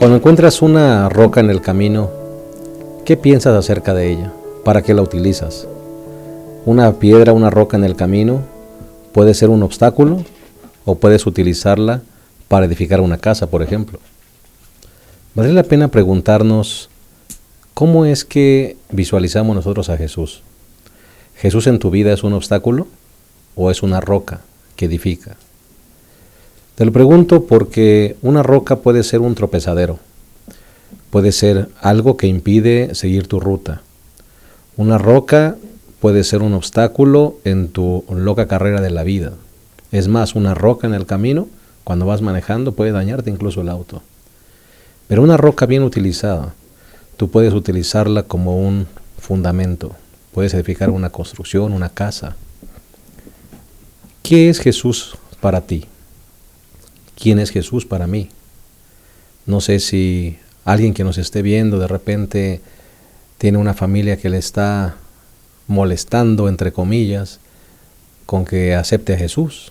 Cuando encuentras una roca en el camino, ¿qué piensas acerca de ella? ¿Para qué la utilizas? Una piedra, una roca en el camino puede ser un obstáculo o puedes utilizarla para edificar una casa, por ejemplo. Vale la pena preguntarnos cómo es que visualizamos nosotros a Jesús. ¿Jesús en tu vida es un obstáculo o es una roca que edifica? Te lo pregunto porque una roca puede ser un tropezadero, puede ser algo que impide seguir tu ruta. Una roca puede ser un obstáculo en tu loca carrera de la vida. Es más, una roca en el camino, cuando vas manejando, puede dañarte incluso el auto. Pero una roca bien utilizada, tú puedes utilizarla como un fundamento. Puedes edificar una construcción, una casa. ¿Qué es Jesús para ti? ¿Quién es Jesús para mí? No sé si alguien que nos esté viendo de repente tiene una familia que le está molestando, entre comillas, con que acepte a Jesús.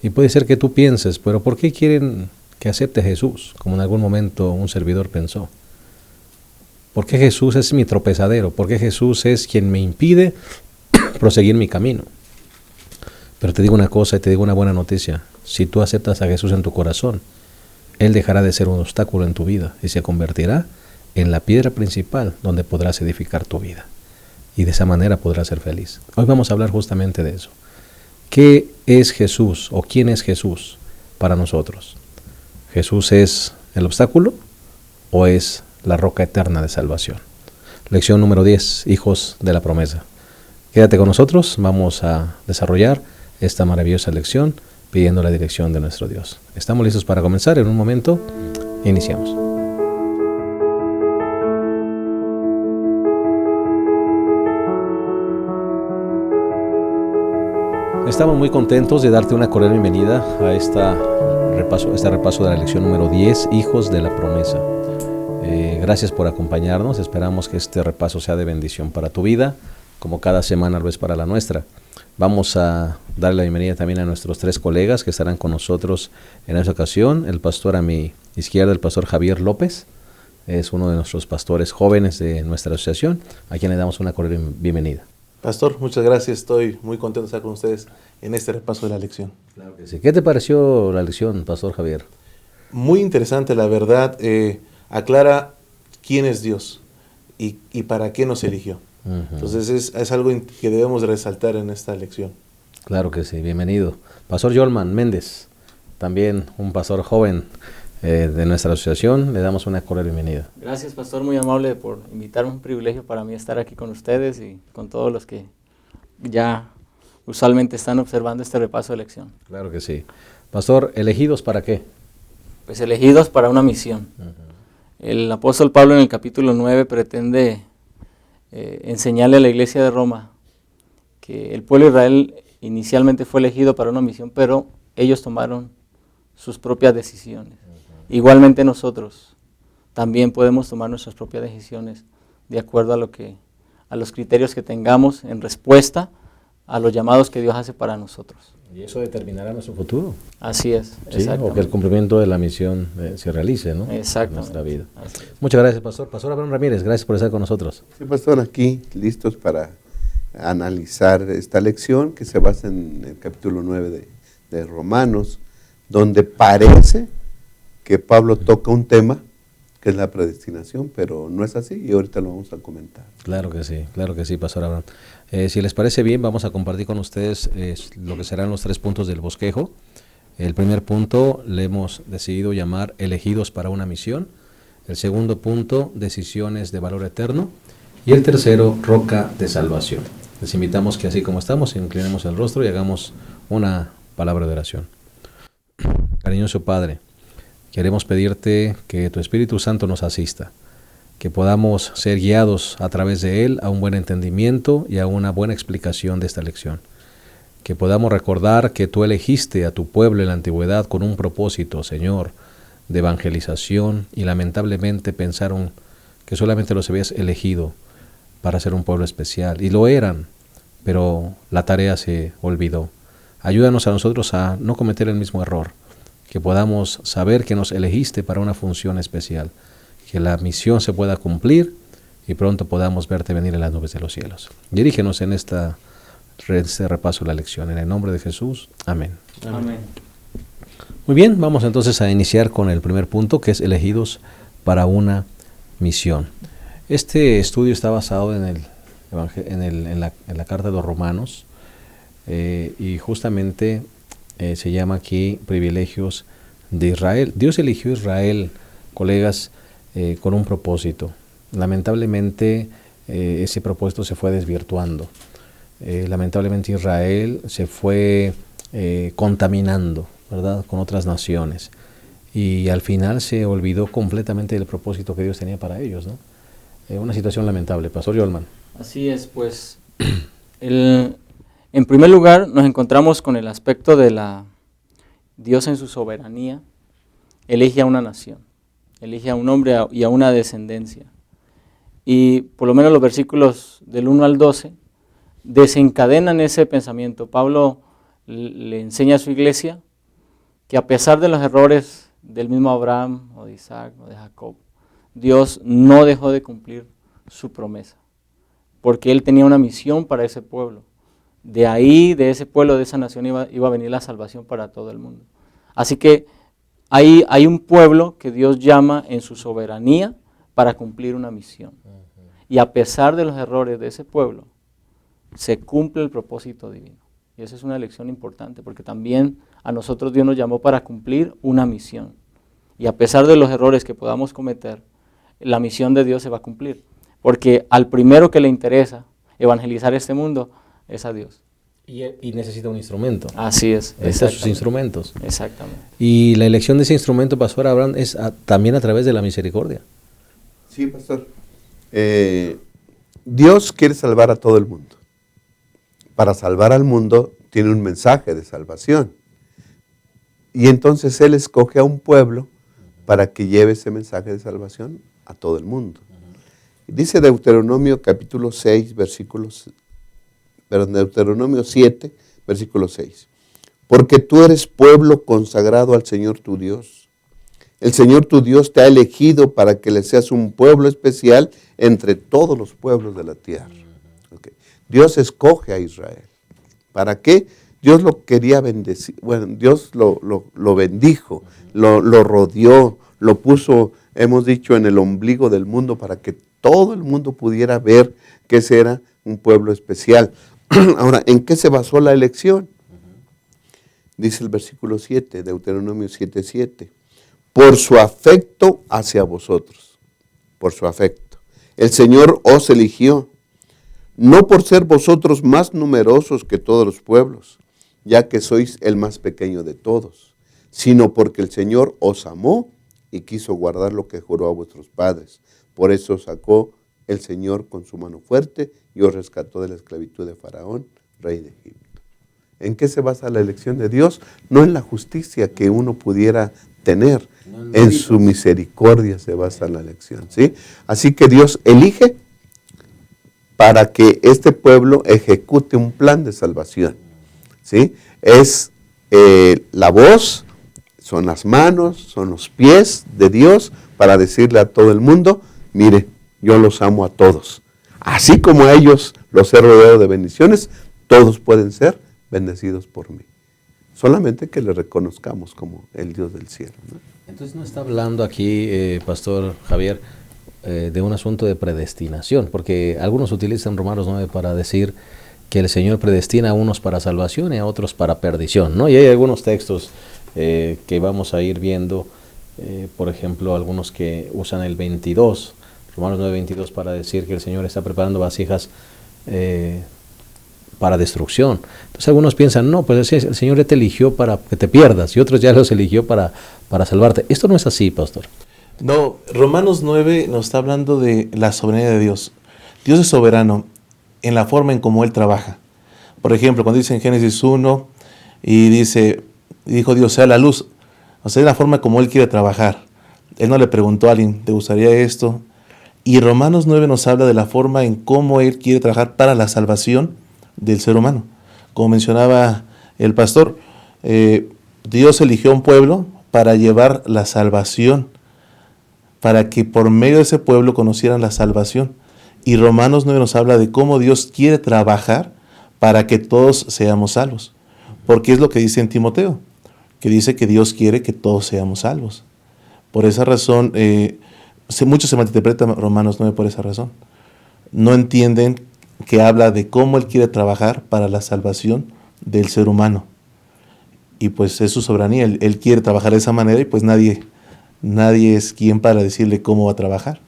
Y puede ser que tú pienses, pero ¿por qué quieren que acepte a Jesús? Como en algún momento un servidor pensó. ¿Por qué Jesús es mi tropezadero? ¿Por qué Jesús es quien me impide proseguir mi camino? Pero te digo una cosa y te digo una buena noticia. Si tú aceptas a Jesús en tu corazón, Él dejará de ser un obstáculo en tu vida y se convertirá en la piedra principal donde podrás edificar tu vida. Y de esa manera podrás ser feliz. Hoy vamos a hablar justamente de eso. ¿Qué es Jesús o quién es Jesús para nosotros? ¿Jesús es el obstáculo o es la roca eterna de salvación? Lección número 10, hijos de la promesa. Quédate con nosotros, vamos a desarrollar esta maravillosa lección pidiendo la dirección de nuestro Dios. Estamos listos para comenzar. En un momento, iniciamos. Estamos muy contentos de darte una cordial bienvenida a este repaso de la lección número 10, hijos de la promesa. Gracias por acompañarnos. Esperamos que este repaso sea de bendición para tu vida, como cada semana lo es para la nuestra. Vamos a darle la bienvenida también a nuestros 3 colegas que estarán con nosotros en esta ocasión. El pastor a mi izquierda, el pastor Javier López, es uno de nuestros pastores jóvenes de nuestra asociación, a quien le damos una cordial bienvenida. Pastor, muchas gracias. Estoy muy contento de estar con ustedes en este repaso de la lección. Claro que sí. ¿Qué te pareció la lección, pastor Javier? Muy interesante, la verdad. Aclara quién es Dios y para qué nos eligió. Entonces es algo que debemos resaltar en esta lección. Claro que sí, bienvenido. Pastor Yolman Méndez, también un pastor joven de nuestra asociación, le damos una cordial bienvenida. Gracias, pastor, muy amable por invitarme. Un privilegio para mí estar aquí con ustedes y con todos los que ya usualmente están observando este repaso de lección. Claro que sí. Pastor, ¿elegidos para qué? Pues elegidos para una misión. El apóstol Pablo en el capítulo 9 pretende enseñarle a la iglesia de Roma que el pueblo de Israel inicialmente fue elegido para una misión, pero ellos tomaron sus propias decisiones. Igualmente nosotros también podemos tomar nuestras propias decisiones de acuerdo a los criterios que tengamos en respuesta a los llamados que Dios hace para nosotros. Y eso determinará nuestro futuro. Así es, sí, o que el cumplimiento de la misión se realice, ¿no? Exactamente. En nuestra vida. Muchas gracias, pastor. Pastor Abraham Ramírez, gracias por estar con nosotros. Sí, pastor, aquí listos para analizar esta lección que se basa en el capítulo 9 de Romanos, donde parece que Pablo toca un tema que es la predestinación, pero no es así y ahorita lo vamos a comentar. Claro que sí, pastor Abraham. Si les parece bien, vamos a compartir con ustedes lo que serán los 3 puntos del bosquejo. El primer punto le hemos decidido llamar elegidos para una misión. El segundo punto, decisiones de valor eterno. Y el tercero, roca de salvación. Les invitamos que así como estamos, inclinemos el rostro y hagamos una palabra de oración. Cariñoso Padre, queremos pedirte que tu Espíritu Santo nos asista, que podamos ser guiados a través de Él a un buen entendimiento y a una buena explicación de esta lección. Que podamos recordar que tú elegiste a tu pueblo en la antigüedad con un propósito, Señor, de evangelización, y lamentablemente pensaron que solamente los habías elegido para ser un pueblo especial, y lo eran, pero la tarea se olvidó. Ayúdanos a nosotros a no cometer el mismo error, que podamos saber que nos elegiste para una función especial, que la misión se pueda cumplir y pronto podamos verte venir en las nubes de los cielos. Dirígenos en este repaso de la lección. En el nombre de Jesús. Amén. Amén. Muy bien, vamos entonces a iniciar con el primer punto, que es elegidos para una misión. Este estudio está basado en la carta de los Romanos y justamente se llama aquí privilegios de Israel. Dios eligió a Israel, colegas, con un propósito. Lamentablemente ese propósito se fue desvirtuando. Lamentablemente Israel se fue contaminando, ¿verdad?, con otras naciones, y al final se olvidó completamente del propósito que Dios tenía para ellos, ¿no? Una situación lamentable. Pastor Yolman. Así es, pues en primer lugar nos encontramos con el aspecto de Dios en su soberanía elige a una nación, elige a un hombre y a una descendencia, y por lo menos los versículos del 1 al 12 desencadenan ese pensamiento. Pablo le enseña a su iglesia que a pesar de los errores del mismo Abraham o de Isaac o de Jacob, Dios no dejó de cumplir su promesa, porque Él tenía una misión para ese pueblo. De ahí, de ese pueblo, de esa nación iba a venir la salvación para todo el mundo. Así que hay un pueblo que Dios llama en su soberanía para cumplir una misión. Y a pesar de los errores de ese pueblo, se cumple el propósito divino. Y esa es una lección importante, porque también a nosotros Dios nos llamó para cumplir una misión. Y a pesar de los errores que podamos cometer, la misión de Dios se va a cumplir. Porque al primero que le interesa evangelizar este mundo es a Dios. Y necesita un instrumento. Así es. Necesita sus instrumentos. Exactamente. Y la elección de ese instrumento, Pastor Abraham, es también a través de la misericordia. Sí, pastor. Dios quiere salvar a todo el mundo. Para salvar al mundo tiene un mensaje de salvación. Y entonces Él escoge a un pueblo para que lleve ese mensaje de salvación a todo el mundo. Dice Deuteronomio capítulo 6, Deuteronomio 7, versículo 6. Porque tú eres pueblo consagrado al Señor tu Dios. El Señor tu Dios te ha elegido para que le seas un pueblo especial entre todos los pueblos de la tierra. Okay. Dios escoge a Israel. ¿Para qué? Dios lo quería bendecir. Bueno, Dios lo bendijo, lo rodeó, lo puso, hemos dicho, en el ombligo del mundo para que todo el mundo pudiera ver que ese era un pueblo especial. Ahora, ¿en qué se basó la elección? Dice el versículo 7, Deuteronomio 7:7. Por su afecto hacia vosotros, por su afecto. El Señor os eligió, no por ser vosotros más numerosos que todos los pueblos, ya que sois el más pequeño de todos, sino porque el Señor os amó y quiso guardar lo que juró a vuestros padres. Por eso sacó el Señor con su mano fuerte y os rescató de la esclavitud de Faraón, rey de Egipto. ¿En qué se basa la elección de Dios? No en la justicia que uno pudiera tener, en su misericordia se basa la elección, ¿sí? Así que Dios elige para que este pueblo ejecute un plan de salvación, ¿sí? Es la voz, son las manos, son los pies de Dios para decirle a todo el mundo, mire, yo los amo a todos. Así como a ellos los he rodeado de bendiciones, todos pueden ser bendecidos por mí. Solamente que le reconozcamos como el Dios del cielo, ¿no? Entonces no está hablando aquí, Pastor Javier, de un asunto de predestinación, porque algunos utilizan Romanos 9 para decir que el Señor predestina a unos para salvación y a otros para perdición, ¿no? Y hay algunos textos que vamos a ir viendo, por ejemplo, algunos que usan el 22, Romanos 9:22, para decir que el Señor está preparando vasijas para destrucción. Entonces algunos piensan, no, pues el Señor ya te eligió para que te pierdas, y otros ya los eligió para salvarte. Esto no es así, Pastor. No, Romanos 9 nos está hablando de la soberanía de Dios. Dios es soberano en la forma en cómo Él trabaja. Por ejemplo, cuando dice en Génesis 1 y dijo Dios, sea la luz, o sea, es la forma como Él quiere trabajar. Él no le preguntó a alguien, ¿te gustaría esto? Y Romanos 9 nos habla de la forma en cómo Él quiere trabajar para la salvación del ser humano. Como mencionaba el pastor, Dios eligió un pueblo para llevar la salvación, para que por medio de ese pueblo conocieran la salvación. Y Romanos 9 nos habla de cómo Dios quiere trabajar para que todos seamos salvos. Porque es lo que dice en Timoteo, que dice que Dios quiere que todos seamos salvos. Por esa razón, muchos se malinterpretan Romanos 9 por esa razón. No entienden que habla de cómo Él quiere trabajar para la salvación del ser humano. Y pues es su soberanía, Él quiere trabajar de esa manera y pues nadie es quien para decirle cómo va a trabajar.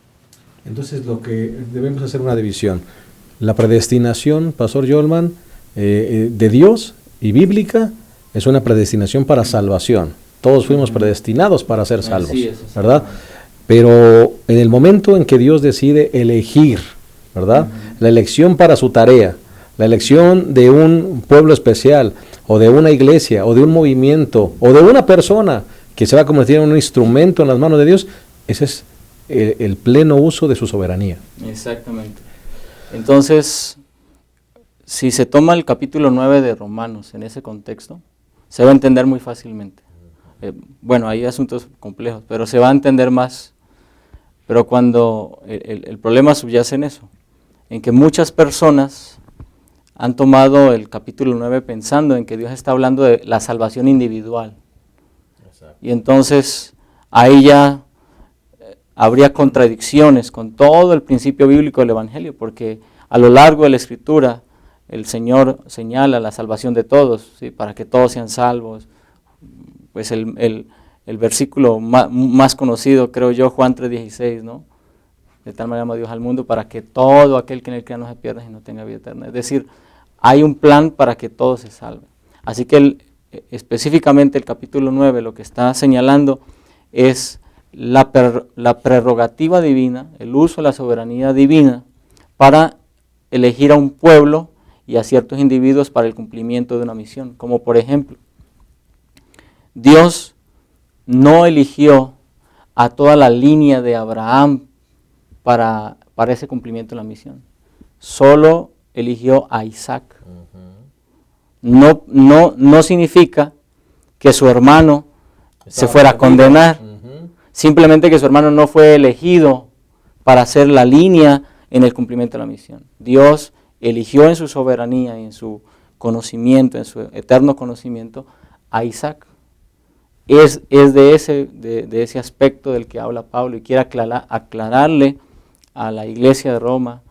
Entonces lo que debemos hacer una división. La predestinación, Pastor Yolman, de Dios y bíblica, es una predestinación para salvación. Todos fuimos predestinados para ser salvos, ¿verdad? Pero en el momento en que Dios decide elegir, ¿verdad? La elección para su tarea, la elección de un pueblo especial, o de una iglesia, o de un movimiento, o de una persona que se va a convertir en un instrumento en las manos de Dios, ese es el pleno uso de su soberanía. Exactamente. Entonces, si se toma el capítulo 9 de Romanos en ese contexto, se va a entender muy fácilmente. Bueno, hay asuntos complejos, pero se va a entender más. Pero cuando el problema subyace en eso, en que muchas personas han tomado el capítulo 9 pensando en que Dios está hablando de la salvación individual. Exacto. Y entonces ahí ya habría contradicciones con todo el principio bíblico del Evangelio, porque a lo largo de la Escritura el Señor señala la salvación de todos, ¿sí? Para que todos sean salvos. Pues el versículo más conocido, creo yo, Juan 3:16, ¿no? De tal manera amó Dios al mundo para que todo aquel que en él crea no se pierda y no tenga vida eterna. Es decir, hay un plan para que todos se salven. Así que específicamente el capítulo 9 lo que está señalando es la prerrogativa divina, el uso de la soberanía divina para elegir a un pueblo y a ciertos individuos para el cumplimiento de una misión. Como por ejemplo, Dios no eligió a toda la línea de Abraham para ese cumplimiento de la misión. Solo eligió a Isaac. No significa que su hermano se fuera a condenar. Simplemente que su hermano no fue elegido para hacer la línea en el cumplimiento de la misión. Dios eligió en su soberanía y en su conocimiento, en su eterno conocimiento, a Isaac. Es de ese aspecto del que habla Pablo y quiere aclararle a la iglesia de Roma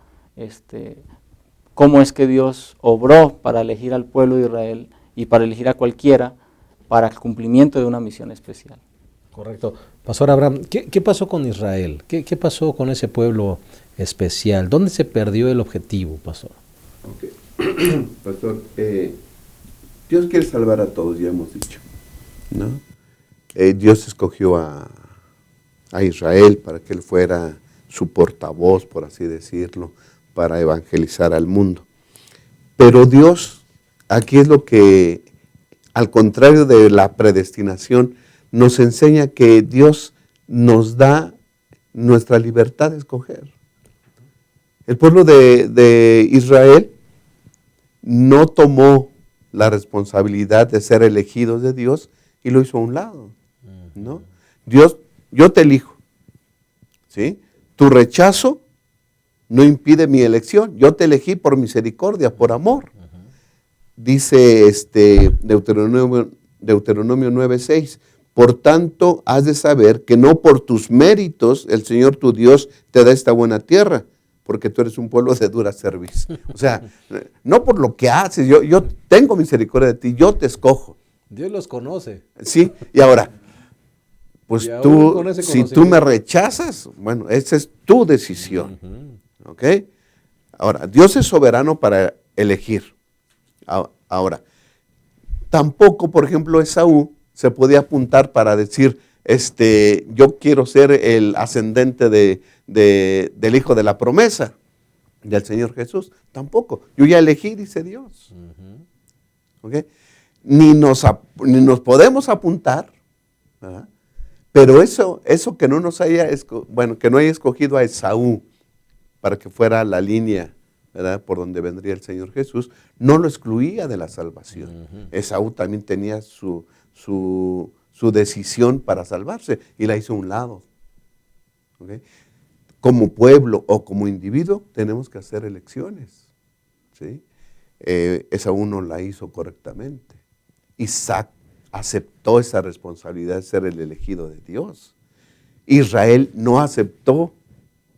cómo es que Dios obró para elegir al pueblo de Israel y para elegir a cualquiera para el cumplimiento de una misión especial. Correcto. Pastor Abraham, ¿qué pasó con Israel? ¿Qué pasó con ese pueblo especial? ¿Dónde se perdió el objetivo, Pastor? Okay. Pastor, Dios quiere salvar a todos, ya hemos dicho, ¿no? Dios escogió a Israel para que él fuera su portavoz, por así decirlo, para evangelizar al mundo. Pero Dios, aquí es lo que, al contrario de la predestinación, nos enseña que Dios nos da nuestra libertad de escoger. El pueblo de Israel no tomó la responsabilidad de ser elegidos de Dios y lo hizo a un lado, ¿no? Dios, yo te elijo, ¿sí? Tu rechazo no impide mi elección. Yo te elegí por misericordia, por amor. Dice Deuteronomio 9:6. Por tanto, has de saber que no por tus méritos el Señor tu Dios te da esta buena tierra, porque tú eres un pueblo de dura cerviz. O sea, no por lo que haces, yo tengo misericordia de ti, yo te escojo. Dios los conoce. Sí, y ahora, pues tú, si tú me rechazas, bueno, esa es tu decisión. ¿Ok? Ahora, Dios es soberano para elegir. Ahora, tampoco, por ejemplo, Esaú se podía apuntar para decir, yo quiero ser el ascendente del hijo de la promesa del Señor Jesús. Tampoco. Yo ya elegí, dice Dios. ¿Ok? Ni nos podemos apuntar, ¿verdad? Pero eso que no nos haya, que no haya escogido a Esaú para que fuera la línea, ¿verdad?, por donde vendría el Señor Jesús, no lo excluía de la salvación. Esaú también tenía su su decisión para salvarse y la hizo a un lado. ¿Okay? Como pueblo o como individuo tenemos que hacer elecciones. ¿Sí? Esaú no la hizo correctamente. Isaac aceptó esa responsabilidad de ser el elegido de Dios. Israel no aceptó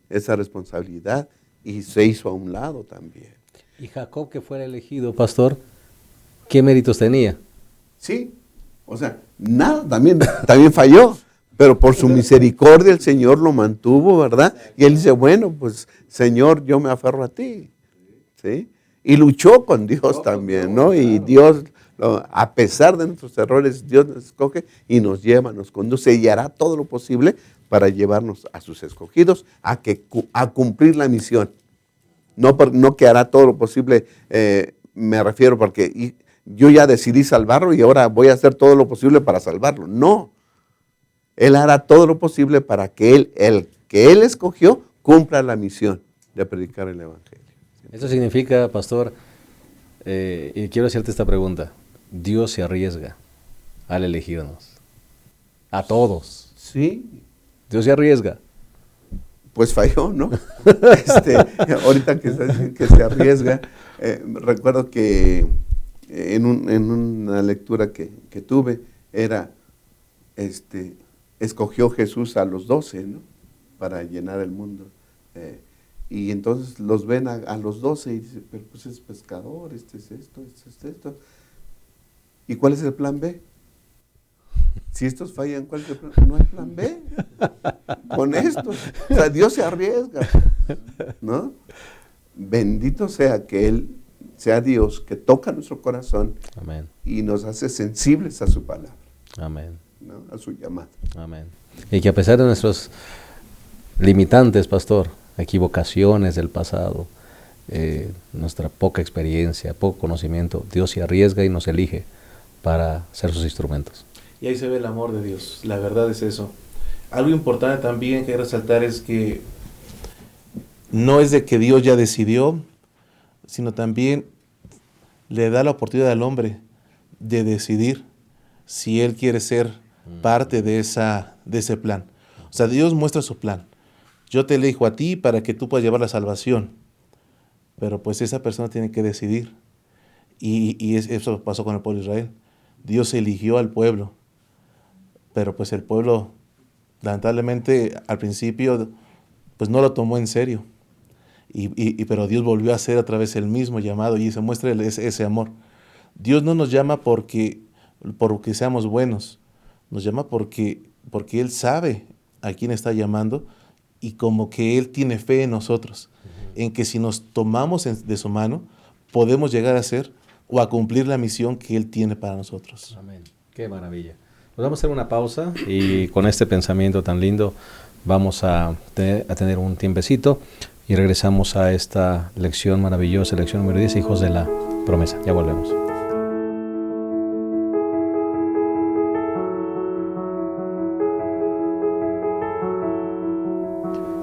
esa responsabilidad y se hizo a un lado también. Y Jacob, que fuera elegido, pastor, ¿qué méritos tenía? Sí, o sea, nada, también falló, pero por su misericordia el Señor lo mantuvo, ¿verdad? Y él dice, bueno, pues Señor, yo me aferro a ti, ¿sí? Y luchó con Dios también, ¿no? Y Dios, a pesar de nuestros errores, Dios nos escoge y nos lleva, nos conduce y hará todo lo posible para llevarnos a sus escogidos a cumplir la misión. No que hará todo lo posible, me refiero porque yo ya decidí salvarlo y ahora voy a hacer todo lo posible para salvarlo. No, Él hará todo lo posible para que el que Él escogió cumpla la misión de predicar el Evangelio. Eso significa, pastor, y quiero hacerte esta pregunta, Dios se arriesga al elegirnos, a todos. Sí. Dios se arriesga. Pues falló, ¿no? Ahorita que se arriesga, recuerdo que en una lectura que tuve, era, escogió Jesús a los 12, ¿no? Para llenar el mundo. Y entonces los ven a los 12 y dicen, pero pues es pescador, es esto. ¿Y cuál es el plan B? Si estos fallan, ¿cuál es el plan? No hay plan B con estos. O sea, Dios se arriesga, ¿no? Bendito sea que Él sea Dios, que toca nuestro corazón. Amén. Y nos hace sensibles a su palabra. Amén. ¿No? A su llamado. Amén. Y que a pesar de nuestros limitantes, pastor, equivocaciones del pasado, nuestra poca experiencia, poco conocimiento, Dios se arriesga y nos elige para ser sus instrumentos. Y ahí se ve el amor de Dios, la verdad es eso. Algo importante también que hay que resaltar es que no es de que Dios ya decidió, sino también le da la oportunidad al hombre de decidir si él quiere ser parte de ese plan. O sea, Dios muestra su plan. Yo te elijo a ti para que tú puedas llevar la salvación, pero pues esa persona tiene que decidir. Y eso pasó con el pueblo de Israel. Dios eligió al pueblo, pero pues el pueblo, lamentablemente, al principio, pues no lo tomó en serio. Pero Dios volvió a hacer otra vez el mismo llamado y se muestra ese amor. Dios no nos llama porque seamos buenos, nos llama porque Él sabe a quién está llamando y como que Él tiene fe en nosotros, en que si nos tomamos de su mano, podemos llegar a ser o a cumplir la misión que Él tiene para nosotros. Amén. Qué maravilla. Pues vamos a hacer una pausa y con este pensamiento tan lindo vamos a tener un tiempecito y regresamos a esta lección maravillosa, lección número 10, hijos de la promesa. Ya volvemos.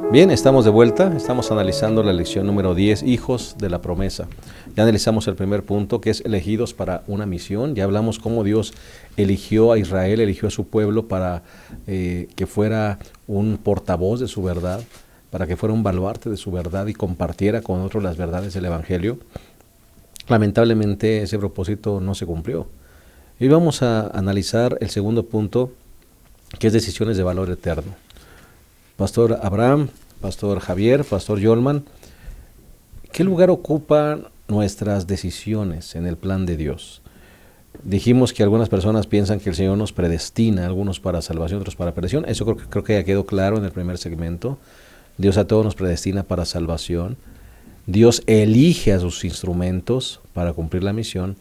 Bien, estamos de vuelta, estamos analizando la lección número 10, hijos de la promesa. Ya analizamos el primer punto, que es elegidos para una misión. Ya hablamos cómo Dios eligió a Israel, eligió a su pueblo para que fuera un portavoz de su verdad, para que fuera un baluarte de su verdad y compartiera con otros las verdades del Evangelio. Lamentablemente ese propósito no se cumplió. Y vamos a analizar el segundo punto, que es decisiones de valor eterno. Pastor Abraham, Pastor Javier, Pastor Yolman, ¿qué lugar ocupan nuestras decisiones en el plan de Dios? Dijimos que algunas personas piensan que el Señor nos predestina, algunos para salvación, otros para perdición. Eso creo que ya quedó claro en el primer segmento. Dios a todos nos predestina para salvación. Dios elige a sus instrumentos para cumplir la misión.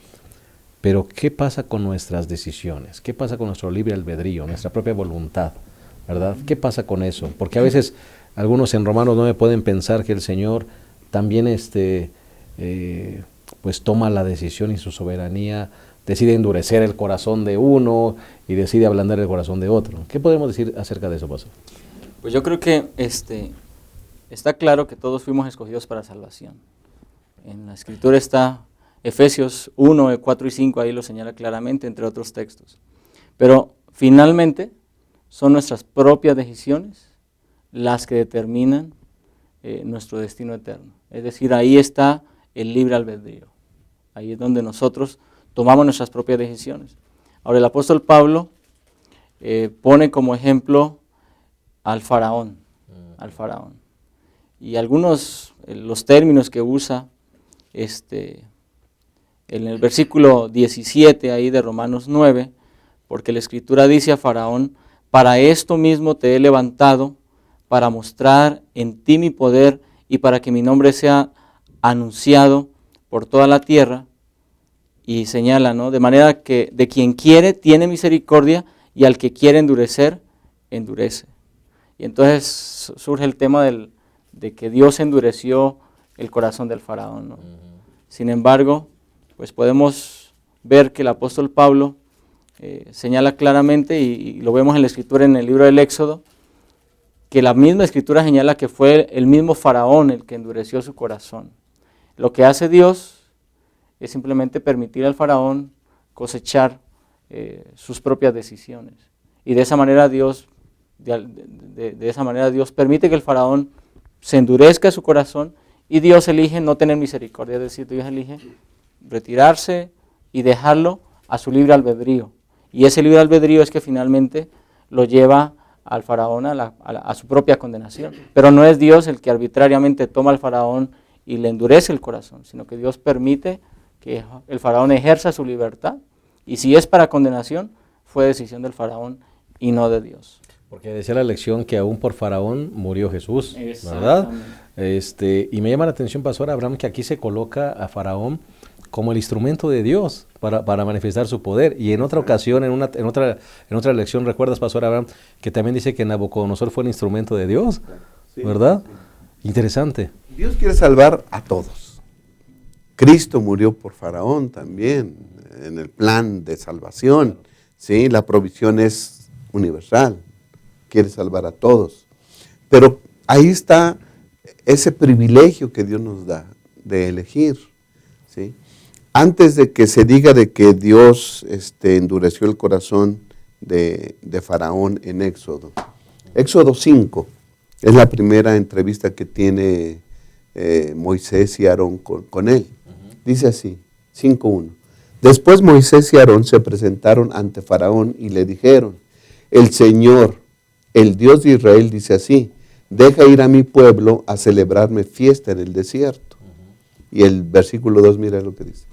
Pero ¿qué pasa con nuestras decisiones? ¿Qué pasa con nuestro libre albedrío, nuestra propia voluntad? ¿Verdad? ¿Qué pasa con eso? Porque a veces algunos en Romanos 9 pueden pensar que el Señor también pues toma la decisión y su soberanía decide endurecer el corazón de uno y decide ablandar el corazón de otro. ¿Qué podemos decir acerca de eso, pastor? Pues yo creo que está claro que todos fuimos escogidos para salvación. En la Escritura está Efesios 1, 4 y 5, ahí lo señala claramente, entre otros textos. Pero finalmente son nuestras propias decisiones las que determinan nuestro destino eterno. Es decir, ahí está el libre albedrío. Ahí es donde nosotros tomamos nuestras propias decisiones. Ahora el apóstol Pablo pone como ejemplo al faraón. Y algunos, los términos que usa, en el versículo 17 ahí de Romanos 9, porque la Escritura dice a Faraón, para esto mismo te he levantado, para mostrar en ti mi poder y para que mi nombre sea anunciado por toda la tierra. Y señala, ¿no? De manera que de quien quiere tiene misericordia y al que quiere endurecer, endurece. Y entonces surge el tema de que Dios endureció el corazón del faraón, ¿no? Sin embargo, pues podemos ver que el apóstol Pablo señala claramente, y lo vemos en la Escritura en el libro del Éxodo, que la misma Escritura señala que fue el mismo faraón el que endureció su corazón. Lo que hace Dios es simplemente permitir al faraón cosechar sus propias decisiones. Y de esa manera Dios permite que el faraón se endurezca su corazón y Dios elige no tener misericordia, es decir, Dios elige retirarse y dejarlo a su libre albedrío. Y ese libre albedrío es que finalmente lo lleva al faraón a su propia condenación. Pero no es Dios el que arbitrariamente toma al faraón y le endurece el corazón, sino que Dios permite que el faraón ejerza su libertad, y si es para condenación, fue decisión del faraón y no de Dios. Porque decía la lección que aún por faraón murió Jesús, ¿verdad? Y me llama la atención, Pastor Abraham, que aquí se coloca a faraón como el instrumento de Dios para manifestar su poder. Y en otra ocasión, en otra lección, ¿recuerdas, Pastor Abraham, que también dice que Nabucodonosor fue el instrumento de Dios? Sí, ¿verdad? Sí. Interesante. Dios quiere salvar a todos. Cristo murió por faraón también, en el plan de salvación. ¿Sí? La provisión es universal, quiere salvar a todos. Pero ahí está ese privilegio que Dios nos da de elegir. ¿Sí? Antes de que se diga de que Dios endureció el corazón de Faraón en Éxodo. Éxodo 5 es la primera entrevista que tiene Moisés y Aarón con él. Dice así, 5:1. Después Moisés y Aarón se presentaron ante Faraón y le dijeron, el Señor, el Dios de Israel, dice así, deja ir a mi pueblo a celebrarme fiesta en el desierto. Y el versículo 2, mira lo que dice.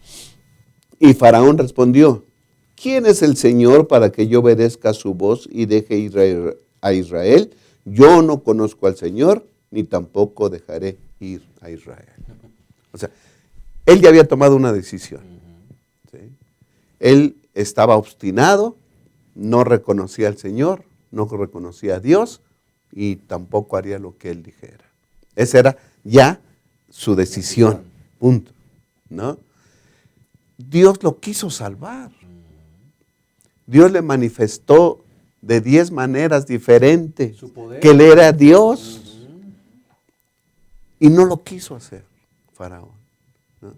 Y Faraón respondió, ¿quién es el Señor para que yo obedezca su voz y deje ir a Israel? Yo no conozco al Señor, ni tampoco dejaré ir a Israel. O sea, él ya había tomado una decisión. ¿Sí? Él estaba obstinado, no reconocía al Señor, no reconocía a Dios y tampoco haría lo que él dijera. Esa era ya su decisión, punto, ¿no? Dios lo quiso salvar. Dios le manifestó de 10 maneras diferentes que él era Dios. Y no lo quiso hacer Faraón, ¿no?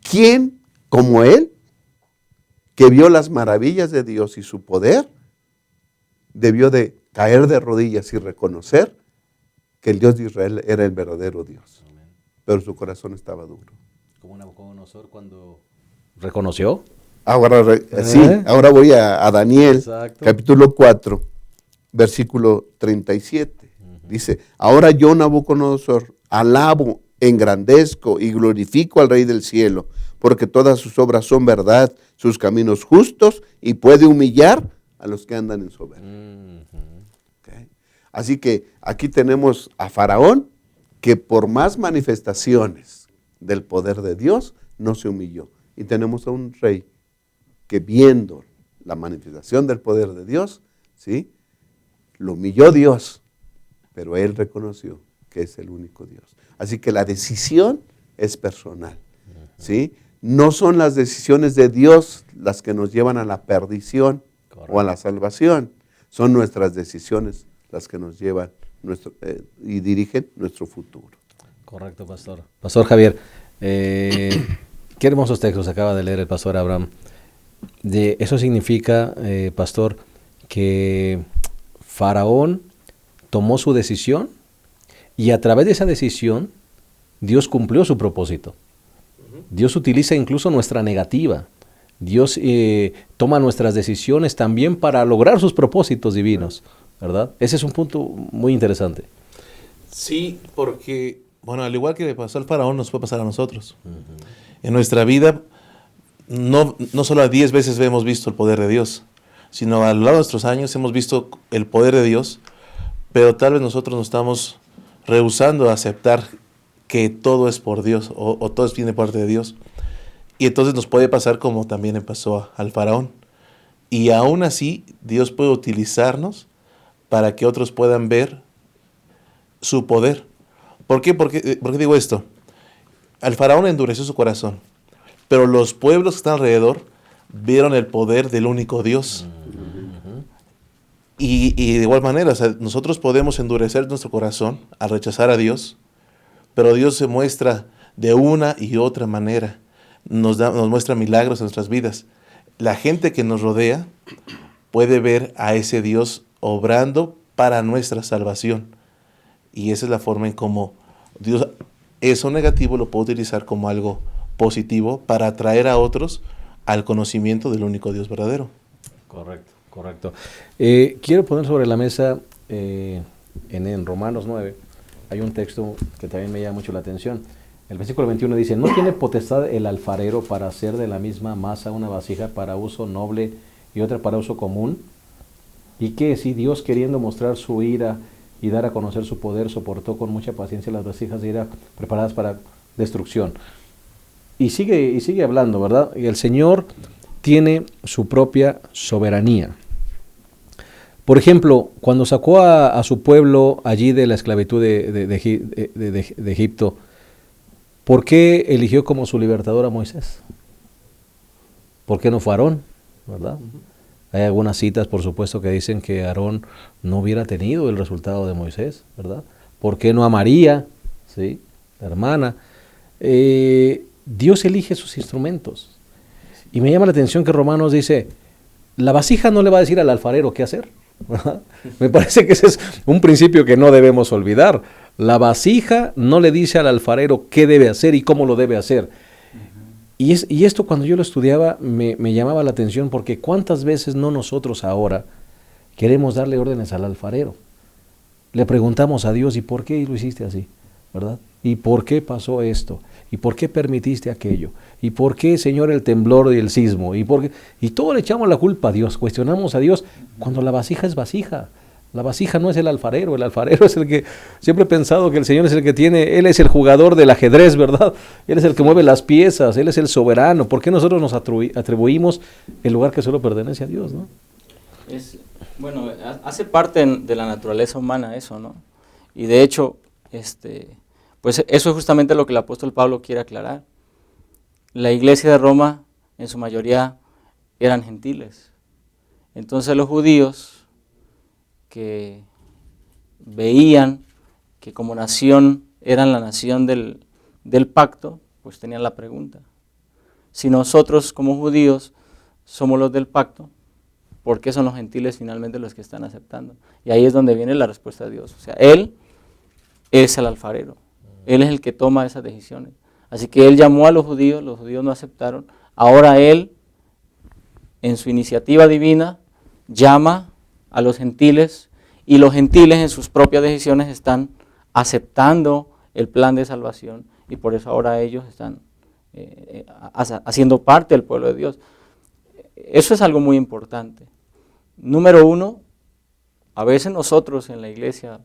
¿Quién como él, que vio las maravillas de Dios y su poder, debió de caer de rodillas y reconocer que el Dios de Israel era el verdadero Dios? Amén. Pero su corazón estaba duro. Como Nabucodonosor cuando reconoció. Ahora, sí, ahora voy a Daniel, exacto, capítulo 4, versículo 37. Dice, ahora yo, Nabucodonosor, alabo, engrandezco y glorifico al Rey del cielo, porque todas sus obras son verdad, sus caminos justos, y puede humillar a los que andan en soberbia. ¿Okay? Así que aquí tenemos a Faraón, que por más manifestaciones del poder de Dios, no se humilló. Y tenemos a un rey que, viendo la manifestación del poder de Dios, ¿sí?, lo humilló Dios, pero él reconoció que es el único Dios. Así que la decisión es personal, ¿sí? No son las decisiones de Dios las que nos llevan a la perdición, correcto, o a la salvación. Son nuestras decisiones las que nos llevan y dirigen nuestro futuro. Correcto, pastor. Pastor Javier, qué hermosos textos acaba de leer el pastor Abraham. Eso significa, pastor, que Faraón tomó su decisión y a través de esa decisión Dios cumplió su propósito. Dios utiliza incluso nuestra negativa. Dios toma nuestras decisiones también para lograr sus propósitos divinos, ¿verdad? Ese es un punto muy interesante. Sí, porque, bueno, al igual que le pasó al faraón, nos puede pasar a nosotros. En nuestra vida, no solo a 10 veces hemos visto el poder de Dios, sino a lo largo de nuestros años hemos visto el poder de Dios, pero tal vez nosotros nos estamos rehusando a aceptar que todo es por Dios o todo viene de parte de Dios. Y entonces nos puede pasar como también le pasó al faraón. Y aún así, Dios puede utilizarnos para que otros puedan ver su poder. ¿Por qué digo esto? Al faraón endureció su corazón, pero los pueblos que están alrededor vieron el poder del único Dios. Y de igual manera, o sea, nosotros podemos endurecer nuestro corazón al rechazar a Dios, pero Dios se muestra de una y otra manera. Nos muestra milagros en nuestras vidas. La gente que nos rodea puede ver a ese Dios obrando para nuestra salvación. Y esa es la forma en cómo Dios eso negativo lo puede utilizar como algo positivo para atraer a otros al conocimiento del único Dios verdadero. Correcto, correcto. Quiero poner sobre la mesa, en Romanos 9, hay un texto que también me llama mucho la atención. El versículo 21 dice, ¿no tiene potestad el alfarero para hacer de la misma masa una vasija para uso noble y otra para uso común? ¿Y qué si Dios, queriendo mostrar su ira y dar a conocer su poder, soportó con mucha paciencia las vasijas de ira preparadas para destrucción? Y sigue hablando, ¿verdad? Y el Señor tiene su propia soberanía. Por ejemplo, cuando sacó a su pueblo allí de la esclavitud de Egipto, ¿por qué eligió como su libertador a Moisés? ¿Por qué no fue Aarón? ¿Verdad? Hay algunas citas, por supuesto, que dicen que Aarón no hubiera tenido el resultado de Moisés, ¿verdad? ¿Por qué no a María, ¿sí?, la hermana? Dios elige sus instrumentos. Y me llama la atención que Romanos dice, la vasija no le va a decir al alfarero qué hacer, ¿verdad? Me parece que ese es un principio que no debemos olvidar. La vasija no le dice al alfarero qué debe hacer y cómo lo debe hacer. Y esto cuando yo lo estudiaba me llamaba la atención, porque cuántas veces no nosotros ahora queremos darle órdenes al alfarero. Le preguntamos a Dios, ¿y por qué lo hiciste así? ¿Verdad? ¿Y por qué pasó esto? ¿Y por qué permitiste aquello? ¿Y por qué, Señor, el temblor y el sismo? ¿Y todo le echamos la culpa a Dios, cuestionamos a Dios, cuando la vasija es vasija. La vasija no es el alfarero es el que, siempre he pensado que el Señor es el que tiene, Él es el jugador del ajedrez, ¿verdad? Él es el que mueve las piezas, Él es el soberano. ¿Por qué nosotros nos atribuimos el lugar que solo pertenece a Dios, no? Bueno, hace parte de la naturaleza humana eso, ¿no? Y de hecho, pues eso es justamente lo que el apóstol Pablo quiere aclarar. La iglesia de Roma, en su mayoría, eran gentiles. Entonces los judíos, que veían que como nación eran la nación del pacto, pues tenían la pregunta, si nosotros como judíos somos los del pacto, ¿por qué son los gentiles finalmente los que están aceptando? Y ahí es donde viene la respuesta de Dios. O sea, Él es el alfarero, Él es el que toma esas decisiones. Así que Él llamó a los judíos no aceptaron, ahora Él, en su iniciativa divina, llama a los gentiles, y los gentiles en sus propias decisiones están aceptando el plan de salvación, y por eso ahora ellos están haciendo parte del pueblo de Dios. Eso es algo muy importante. Número uno, a veces nosotros en la iglesia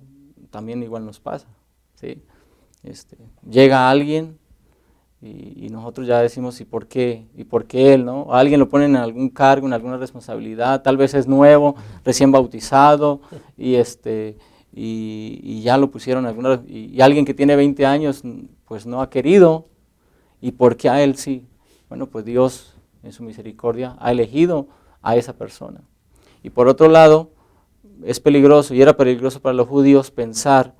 también igual nos pasa, ¿sí? Llega alguien y nosotros ya decimos, ¿y por qué? ¿Y por qué él, no? A alguien lo ponen en algún cargo, en alguna responsabilidad, tal vez es nuevo, recién bautizado, y ya lo pusieron en alguna, y alguien que tiene 20 años, pues no ha querido, ¿y por qué a él sí? Bueno, pues Dios, en su misericordia, ha elegido a esa persona. Y por otro lado, es peligroso, y era peligroso para los judíos pensar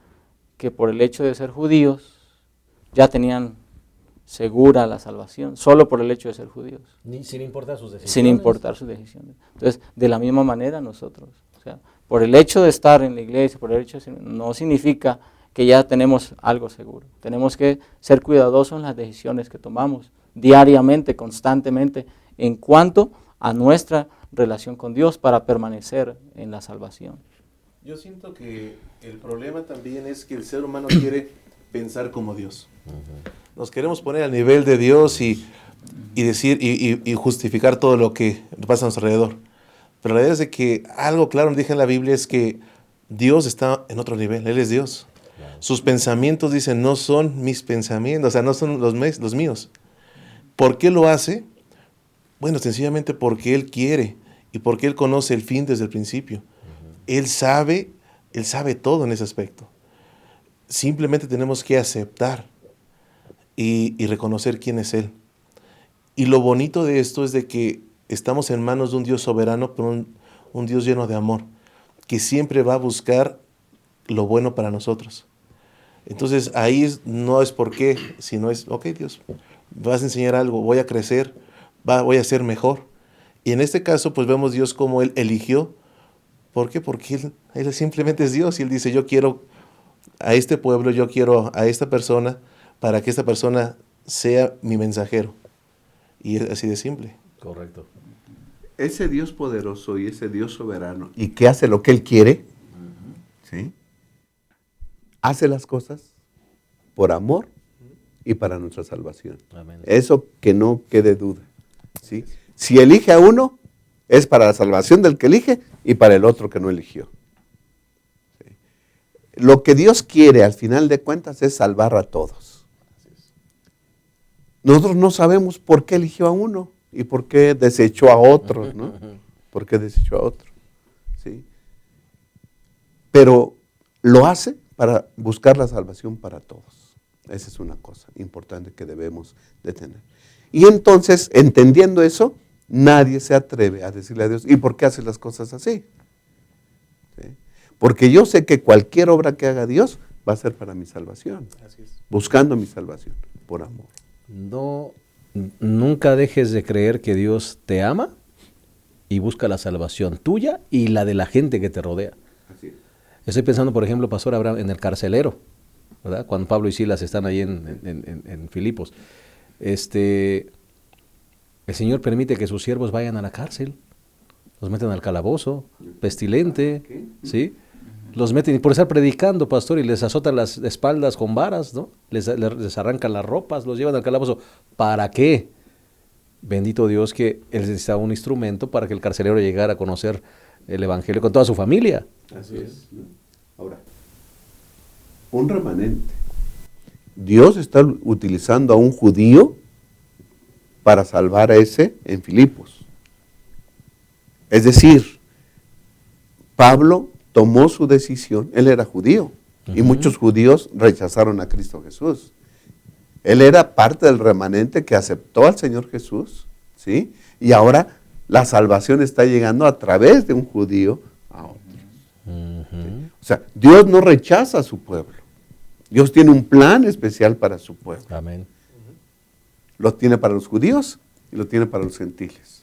que por el hecho de ser judíos, ya tenían segura la salvación, solo por el hecho de ser judíos. Sin importar sus decisiones. Sin importar sus decisiones. Entonces, de la misma manera nosotros, o sea, por el hecho de estar en la iglesia, por el hecho no significa que ya tenemos algo seguro. Tenemos que ser cuidadosos en las decisiones que tomamos diariamente, constantemente, en cuanto a nuestra relación con Dios para permanecer en la salvación. Yo siento que el problema también es que el ser humano quiere pensar como Dios. Nos queremos poner al nivel de Dios y decir y justificar todo lo que pasa a nuestro alrededor. Pero la realidad es de que algo claro nos dice en la Biblia es que Dios está en otro nivel, Él es Dios. Sus pensamientos, dicen, no son mis pensamientos, o sea, no son los míos. ¿Por qué lo hace? Bueno, sencillamente porque Él quiere y porque Él conoce el fin desde el principio. Él sabe todo en ese aspecto. Simplemente tenemos que aceptar y reconocer quién es Él. Y lo bonito de esto es de que estamos en manos de un Dios soberano, pero un Dios lleno de amor, que siempre va a buscar lo bueno para nosotros. Entonces ahí no es por qué, sino es, ok Dios, vas a enseñar algo, voy a crecer, voy a ser mejor. Y en este caso pues vemos Dios como Él eligió. ¿Por qué? Porque él simplemente es Dios y Él dice, yo quiero a este pueblo, yo quiero a esta persona para que esta persona sea mi mensajero. Y es así de simple. Correcto. Ese Dios poderoso y ese Dios soberano y que hace lo que Él quiere, ¿sí? Hace las cosas por amor y para nuestra salvación. Amén. Eso que no quede duda, ¿sí? Si elige a uno, es para la salvación del que elige y para el otro que no eligió. ¿Sí? Lo que Dios quiere al final de cuentas es salvar a todos. Nosotros no sabemos por qué eligió a uno y por qué desechó a otro, ¿no? ¿Por qué desechó a otro? ¿Sí? Pero lo hace para buscar la salvación para todos. Esa es una cosa importante que debemos de tener. Y entonces, entendiendo eso, nadie se atreve a decirle a Dios, ¿y por qué haces las cosas así? ¿Sí? Porque yo sé que cualquier obra que haga Dios va a ser para mi salvación. Así es. Buscando mi salvación, por amor. Nunca dejes de creer que Dios te ama y busca la salvación tuya y la de la gente que te rodea. Así es. Estoy pensando, por ejemplo, Pastor Abraham, en el carcelero, ¿verdad? Cuando Pablo y Silas están ahí en Filipos. El Señor permite que sus siervos vayan a la cárcel, los meten al calabozo, pestilente, ¿sí? Los meten por estar predicando, pastor, y les azotan las espaldas con varas, ¿no? Les arrancan las ropas, los llevan al calabozo. ¿Para qué? Bendito Dios que Él necesitaba un instrumento para que el carcelero llegara a conocer el Evangelio con toda su familia. Así es. Ahora, un remanente. Dios está utilizando a un judío para salvar a ese en Filipos. Es decir, Pablo tomó su decisión, él era judío, y muchos judíos rechazaron a Cristo Jesús. Él era parte del remanente que aceptó al Señor Jesús, ¿sí? Y ahora la salvación está llegando a través de un judío a otros. ¿Sí? O sea, Dios no rechaza a su pueblo. Dios tiene un plan especial para su pueblo. Amén. Lo tiene para los judíos y lo tiene para los gentiles.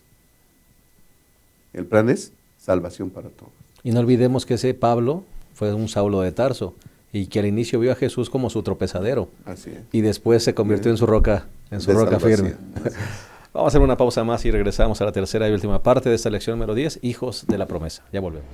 El plan es salvación para todos. Y no olvidemos que ese Pablo fue un Saulo de Tarso y que al inicio vio a Jesús como su tropezadero. Así es. Y después se convirtió en su roca firme. Vamos a hacer una pausa más y regresamos a la tercera y última parte de esta lección número 10, Hijos de la Promesa. Ya volvemos.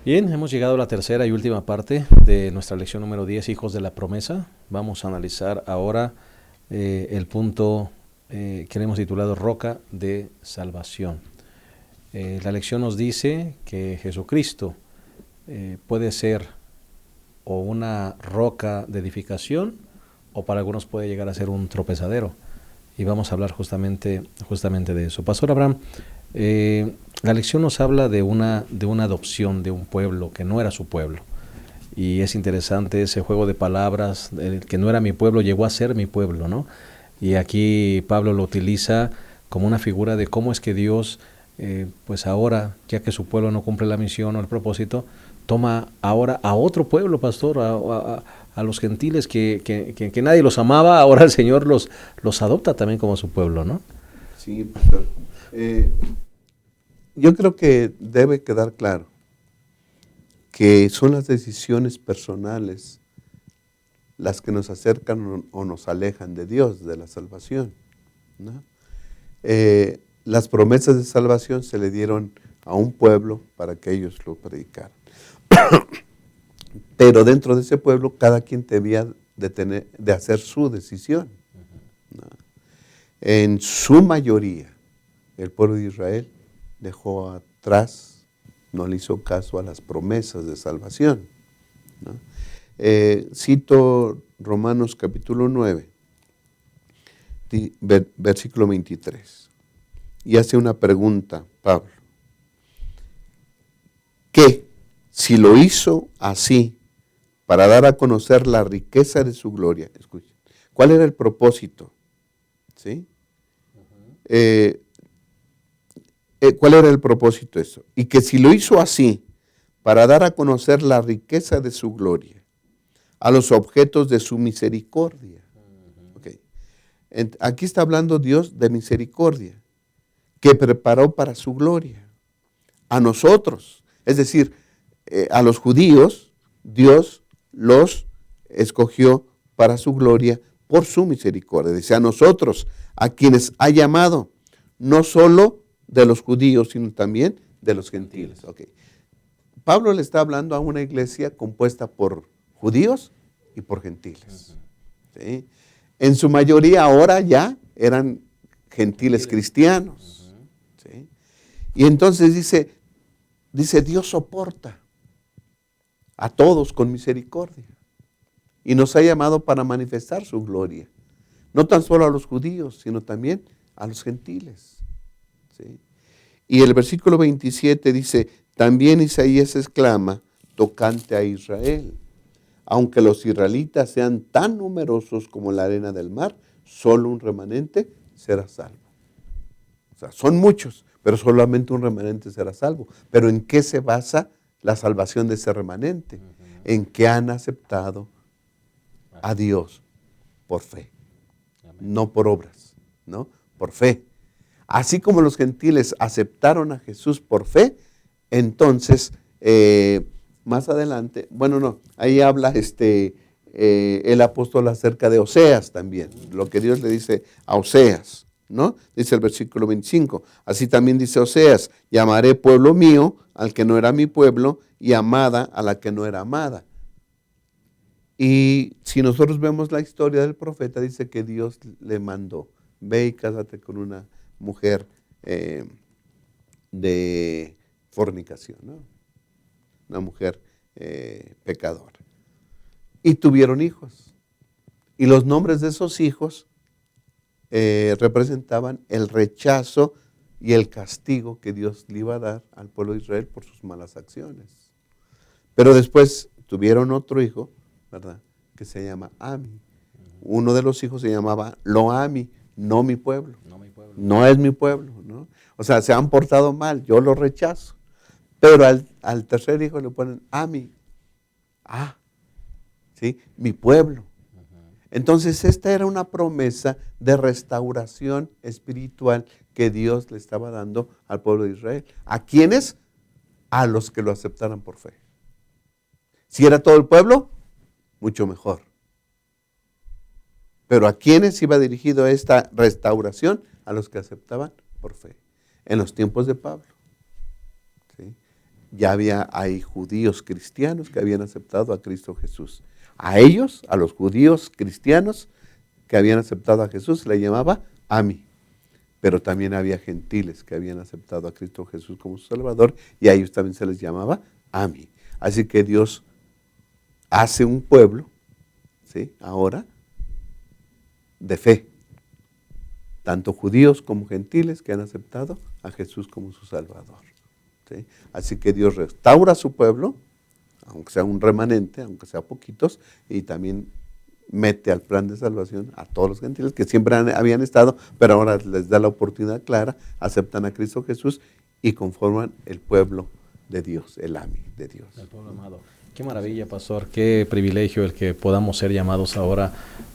Bien, hemos llegado a la tercera y última parte de nuestra lección número 10, Hijos de la Promesa. Vamos a analizar ahora el punto que le hemos titulado Roca de Salvación. La lección nos dice que Jesucristo puede ser o una roca de edificación, o para algunos puede llegar a ser un tropezadero. Y vamos a hablar justamente de eso. Pastor Abraham, la lección nos habla de una adopción de un pueblo que no era su pueblo. Y es interesante ese juego de palabras, que no era mi pueblo, llegó a ser mi pueblo, ¿no? Y aquí Pablo lo utiliza como una figura de cómo es que Dios, pues ahora, ya que su pueblo no cumple la misión o el propósito, toma ahora a otro pueblo, pastor, a los gentiles que nadie los amaba, ahora el Señor los adopta también como su pueblo, ¿no? Sí, pastor. Yo creo que debe quedar claro que son las decisiones personales las que nos acercan o nos alejan de Dios, de la salvación, ¿no? Las promesas de salvación se le dieron a un pueblo para que ellos lo predicaran. Pero dentro de ese pueblo cada quien debía de hacer su decisión, ¿no? En su mayoría, el pueblo de Israel dejó atrás, no le hizo caso a las promesas de salvación, ¿no? Cito Romanos capítulo 9, versículo 23, y hace una pregunta Pablo. ¿Qué? Si lo hizo así para dar a conocer la riqueza de su gloria. Escuchen, ¿cuál era el propósito? ¿Sí? ¿Cuál era el propósito de eso? Y que si lo hizo así para dar a conocer la riqueza de su gloria a los objetos de su misericordia. Okay. Aquí está hablando Dios de misericordia, que preparó para su gloria a nosotros, es decir, a los judíos, Dios los escogió para su gloria por su misericordia. Dice a nosotros, a quienes ha llamado, no solo de los judíos, sino también de los gentiles. Okay. Pablo le está hablando a una iglesia compuesta por judíos y por gentiles. ¿Sí? En su mayoría ahora ya eran gentiles cristianos. ¿Sí? Y entonces dice Dios soporta a todos con misericordia y nos ha llamado para manifestar su gloria, no tan solo a los judíos, sino también a los gentiles. ¿Sí? Y el versículo 27 dice, también Isaías exclama tocante a Israel, aunque los israelitas sean tan numerosos como la arena del mar, solo un remanente será salvo. O sea, son muchos, pero solamente un remanente será salvo. ¿Pero en qué se basa la salvación de ese remanente? En que han aceptado a Dios por fe, no por obras, ¿no? Por fe. Así como los gentiles aceptaron a Jesús por fe, entonces, más adelante, bueno, no, ahí habla el apóstol acerca de Oseas también, lo que Dios le dice a Oseas, ¿no? Dice el versículo 25, así también dice Oseas, llamaré pueblo mío al que no era mi pueblo y amada a la que no era amada. Y si nosotros vemos la historia del profeta, dice que Dios le mandó, ve y cásate con una mujer de fornicación, ¿no? Una mujer pecadora. Y tuvieron hijos. Y los nombres de esos hijos representaban el rechazo y el castigo que Dios le iba a dar al pueblo de Israel por sus malas acciones. Pero después tuvieron otro hijo, ¿verdad?, que se llama Ami. Uno de los hijos se llamaba Lo-Ami, no mi pueblo. No es mi pueblo, ¿no? O sea, se han portado mal, yo lo rechazo. Pero al tercer hijo le ponen Ami. ¿Sí? Mi pueblo. Entonces esta era una promesa de restauración espiritual que Dios le estaba dando al pueblo de Israel. ¿A quiénes? A los que lo aceptaran por fe. Si era todo el pueblo, mucho mejor. Pero ¿a quiénes iba dirigido esta restauración? A los que aceptaban por fe. En los tiempos de Pablo. ¿Sí? ya había ahí judíos cristianos que habían aceptado a Cristo Jesús. A ellos, a los judíos cristianos que habían aceptado a Jesús, se le llamaba Ami. Pero también había gentiles que habían aceptado a Cristo Jesús como su Salvador, y a ellos también se les llamaba Ami. Así que Dios hace un pueblo, ¿sí?, ahora, de fe. Tanto judíos como gentiles que han aceptado a Jesús como su Salvador, ¿sí? Así que Dios restaura a su pueblo, aunque sea un remanente, aunque sea poquitos, y también mete al plan de salvación a todos los gentiles que siempre habían estado, pero ahora les da la oportunidad clara, aceptan a Cristo Jesús y conforman el pueblo de Dios, el Ami de Dios. El pueblo amado. Qué maravilla, pastor, qué privilegio el que podamos ser llamados ahora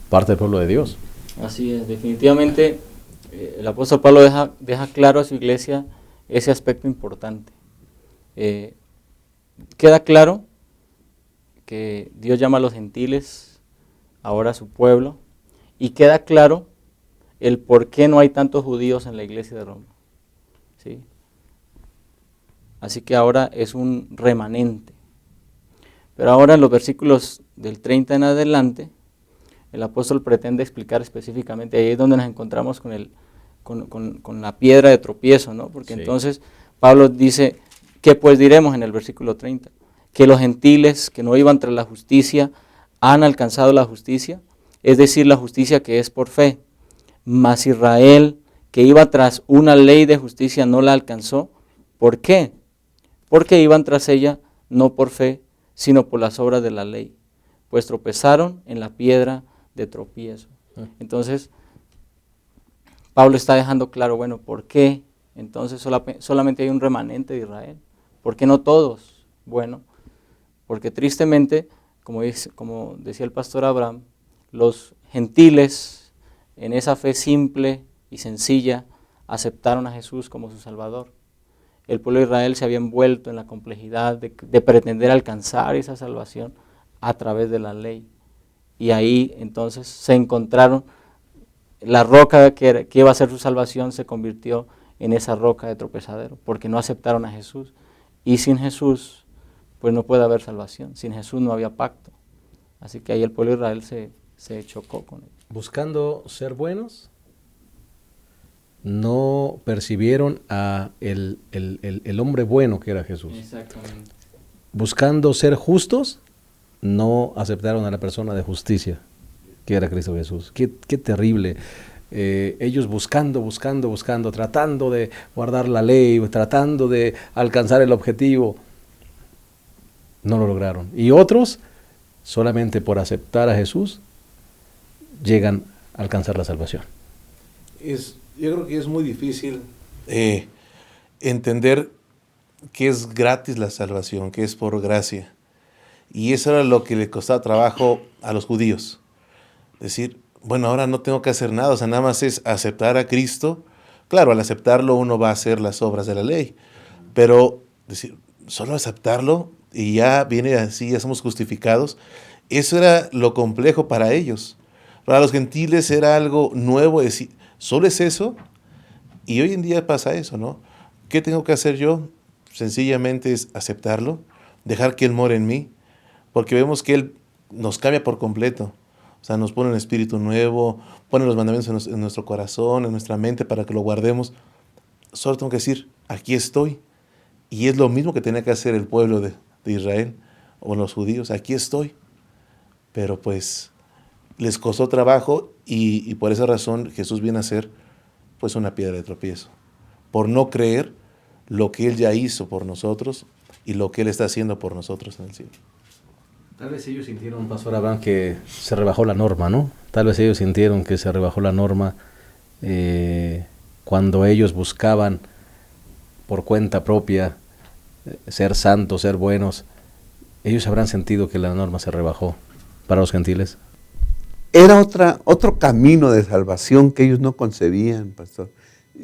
parte del pueblo de Dios. Así es, definitivamente el apóstol Pablo deja claro a su iglesia ese aspecto importante. Queda claro que Dios llama a los gentiles ahora a su pueblo, y queda claro el por qué no hay tantos judíos en la iglesia de Roma, ¿sí? Así que ahora es un remanente. Pero ahora en los versículos del 30 en adelante, el apóstol pretende explicar específicamente, ahí es donde nos encontramos con la piedra de tropiezo, ¿no? Porque sí. Entonces Pablo dice, ¿qué pues diremos en el versículo 30? Que los gentiles que no iban tras la justicia han alcanzado la justicia, es decir, la justicia que es por fe. Mas Israel, que iba tras una ley de justicia, no la alcanzó. ¿Por qué? Porque iban tras ella no por fe, sino por las obras de la ley, pues tropezaron en la piedra de tropiezo. Entonces, Pablo está dejando claro, bueno, ¿por qué entonces solamente hay un remanente de Israel? ¿Por qué no todos? Bueno, porque tristemente, como decía el pastor Abraham, los gentiles en esa fe simple y sencilla aceptaron a Jesús como su Salvador. El pueblo de Israel se había envuelto en la complejidad de pretender alcanzar esa salvación a través de la ley. Y ahí entonces se encontraron, la roca que iba a ser su salvación se convirtió en esa roca de tropezadero, porque no aceptaron a Jesús. Y sin Jesús, pues no puede haber salvación. Sin Jesús no había pacto. Así que ahí el pueblo de Israel se chocó con él. Buscando ser buenos, no percibieron a el hombre bueno que era Jesús. Exactamente. Buscando ser justos, no aceptaron a la persona de justicia que era Cristo Jesús. Qué terrible. Ellos buscando, tratando de guardar la ley, tratando de alcanzar el objetivo, no lo lograron. Y otros, solamente por aceptar a Jesús, llegan a alcanzar la salvación. Yo creo que es muy difícil entender que es gratis la salvación, que es por gracia. Y eso era lo que le costaba trabajo a los judíos. Decir, bueno, ahora no tengo que hacer nada, o sea, nada más es aceptar a Cristo. Claro, al aceptarlo uno va a hacer las obras de la ley, pero decir, solo aceptarlo y ya viene así, ya somos justificados, eso era lo complejo para ellos. Para los gentiles era algo nuevo, decir, solo es eso, y hoy en día pasa eso, ¿no? ¿Qué tengo que hacer yo? Sencillamente es aceptarlo, dejar que Él more en mí, porque vemos que Él nos cambia por completo. O sea, nos pone un espíritu nuevo, pone los mandamientos en nuestro corazón, en nuestra mente para que lo guardemos. Solo tengo que decir, aquí estoy. Y es lo mismo que tenía que hacer el pueblo de Israel o los judíos, aquí estoy. Pero pues les costó trabajo y por esa razón Jesús viene a ser pues una piedra de tropiezo. Por no creer lo que Él ya hizo por nosotros y lo que Él está haciendo por nosotros en el cielo. Tal vez ellos sintieron, pastor Abraham, que se rebajó la norma, ¿no? Tal vez ellos sintieron que se rebajó la norma cuando ellos buscaban por cuenta propia ser santos, ser buenos. Ellos habrán sentido que la norma se rebajó para los gentiles. Era otro camino de salvación que ellos no concebían, pastor.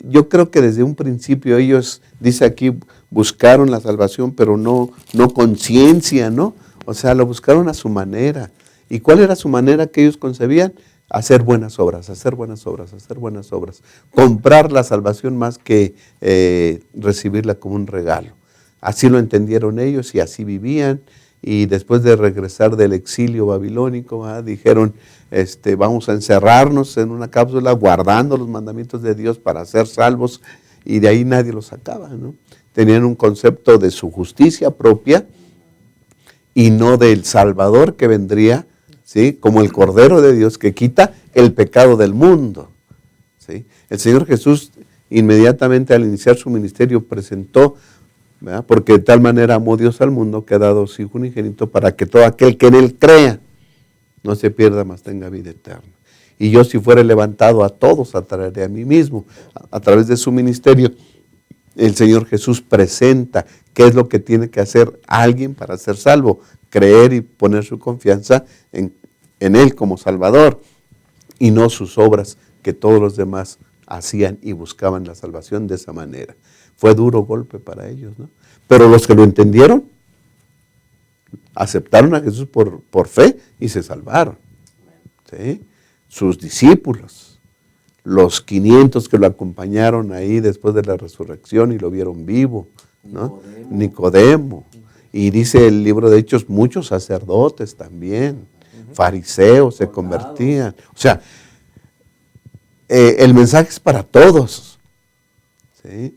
Yo creo que desde un principio ellos, dice aquí, buscaron la salvación, pero no conciencia, ¿no? O sea, lo buscaron a su manera. ¿Y cuál era su manera que ellos concebían? Hacer buenas obras, hacer buenas obras, hacer buenas obras. Comprar la salvación más que recibirla como un regalo. Así lo entendieron ellos y así vivían. Y después de regresar del exilio babilónico, dijeron, vamos a encerrarnos en una cápsula guardando los mandamientos de Dios para ser salvos, y de ahí nadie los sacaba, ¿no? Tenían un concepto de su justicia propia y no del Salvador que vendría, ¿sí?, como el Cordero de Dios que quita el pecado del mundo, ¿sí? El Señor Jesús inmediatamente al iniciar su ministerio presentó, ¿verdad?, porque de tal manera amó Dios al mundo que ha dado su Hijo unigénito para que todo aquel que en Él crea no se pierda, mas tenga vida eterna. Y yo, si fuera levantado, a todos atraeré a mí mismo. A través de su ministerio, el Señor Jesús presenta qué es lo que tiene que hacer alguien para ser salvo: creer y poner su confianza en Él como Salvador, y no sus obras que todos los demás hacían y buscaban la salvación de esa manera. Fue duro golpe para ellos, ¿no? Pero los que lo entendieron, aceptaron a Jesús por fe y se salvaron, ¿sí? Sus discípulos, los 500 que lo acompañaron ahí después de la resurrección y lo vieron vivo, ¿no? Nicodemo. Y dice el libro de Hechos, muchos sacerdotes también, fariseos se convertían. O sea, el mensaje es para todos, ¿sí?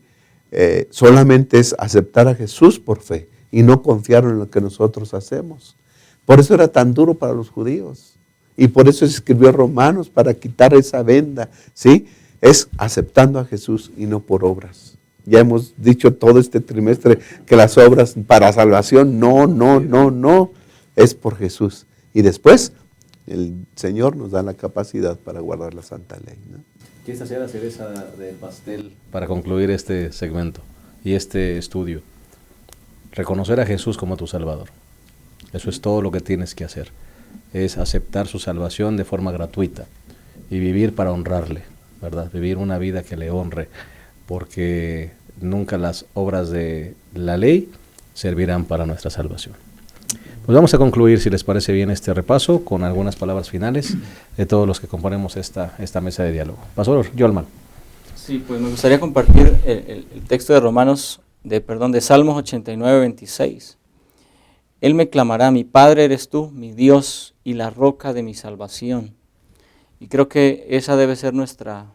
Solamente es aceptar a Jesús por fe y no confiar en lo que nosotros hacemos. Por eso era tan duro para los judíos, y por eso se escribió Romanos, para quitar esa venda, ¿sí? Es aceptando a Jesús y no por obras. Ya hemos dicho todo este trimestre que las obras para salvación, no, es por Jesús. Y después el Señor nos da la capacidad para guardar la santa ley, ¿no? ¿Qué es hacer la cereza del pastel para concluir este segmento y este estudio? Reconocer a Jesús como tu Salvador. Eso es todo lo que tienes que hacer. Es aceptar su salvación de forma gratuita y vivir para honrarle, ¿verdad? Vivir una vida que le honre, porque nunca las obras de la ley servirán para nuestra salvación. Pues vamos a concluir, si les parece bien, este repaso con algunas palabras finales de todos los que componemos esta mesa de diálogo. Pastor Yolman. Sí, pues me gustaría compartir el texto de de Salmos 89, 26. Él me clamará, mi Padre eres tú, mi Dios y la roca de mi salvación. Y creo que esa debe ser nuestro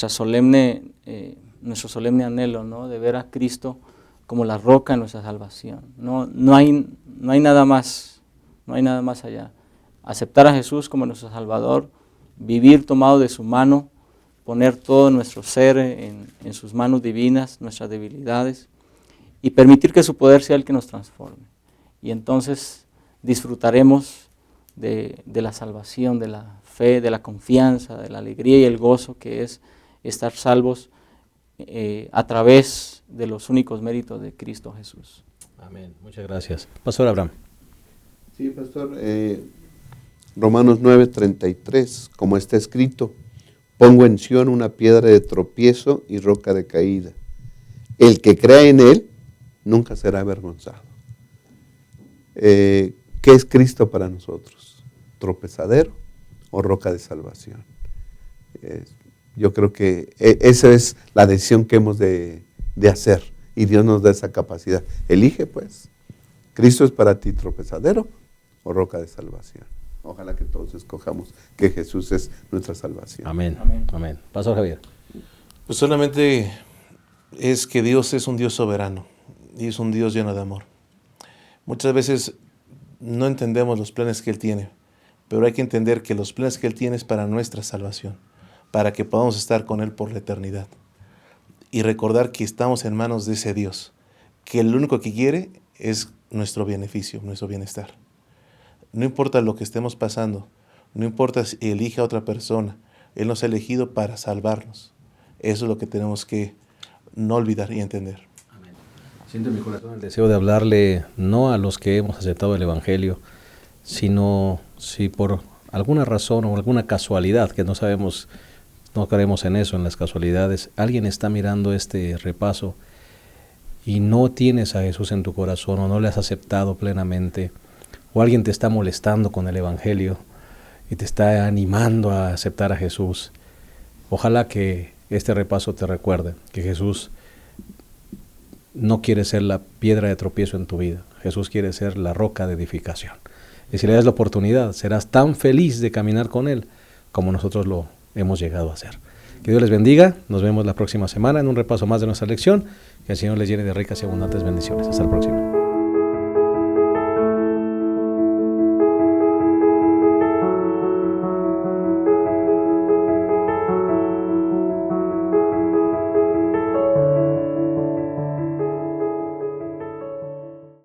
solemne anhelo, ¿no? De ver a Cristo como la roca de nuestra salvación. No hay nada más, no hay nada más allá. Aceptar a Jesús como nuestro Salvador, vivir tomado de su mano, poner todo nuestro ser en sus manos divinas, nuestras debilidades, y permitir que su poder sea el que nos transforme. Y entonces disfrutaremos de la salvación, de la fe, de la confianza, de la alegría y el gozo que es estar salvos a través de los únicos méritos de Cristo Jesús. Amén. Muchas gracias. Pastor Abraham. Sí, pastor. Romanos 9:33, como está escrito: pongo en Sión una piedra de tropiezo y roca de caída. El que crea en Él nunca será avergonzado. ¿Qué es Cristo para nosotros? ¿Tropezadero o roca de salvación? Yo creo que esa es la decisión que hemos de hacer, y Dios nos da esa capacidad. Elige pues, ¿Cristo es para ti tropezadero o roca de salvación? Ojalá que todos escojamos que Jesús es nuestra salvación. Amén. Amén. Pastor Javier. Pues solamente es que Dios es un Dios soberano y es un Dios lleno de amor. Muchas veces no entendemos los planes que Él tiene, pero hay que entender que los planes que Él tiene es para nuestra salvación, para que podamos estar con Él por la eternidad. Y recordar que estamos en manos de ese Dios, que el único que quiere es nuestro beneficio, nuestro bienestar. No importa lo que estemos pasando, no importa si elige a otra persona, Él nos ha elegido para salvarnos. Eso es lo que tenemos que no olvidar y entender. Amén. Siento en mi corazón el deseo de hablarle no a los que hemos aceptado el Evangelio, sino si por alguna razón o alguna casualidad, que no sabemos, no creemos en eso, en las casualidades, alguien está mirando este repaso y no tienes a Jesús en tu corazón o no le has aceptado plenamente, o alguien te está molestando con el Evangelio y te está animando a aceptar a Jesús. Ojalá que este repaso te recuerde que Jesús no quiere ser la piedra de tropiezo en tu vida. Jesús quiere ser la roca de edificación. Y si le das la oportunidad, serás tan feliz de caminar con Él como nosotros lo hemos llegado a ser. Que Dios les bendiga. Nos vemos la próxima semana en un repaso más de nuestra lección. Que el Señor les llene de ricas y abundantes bendiciones. Hasta la próxima.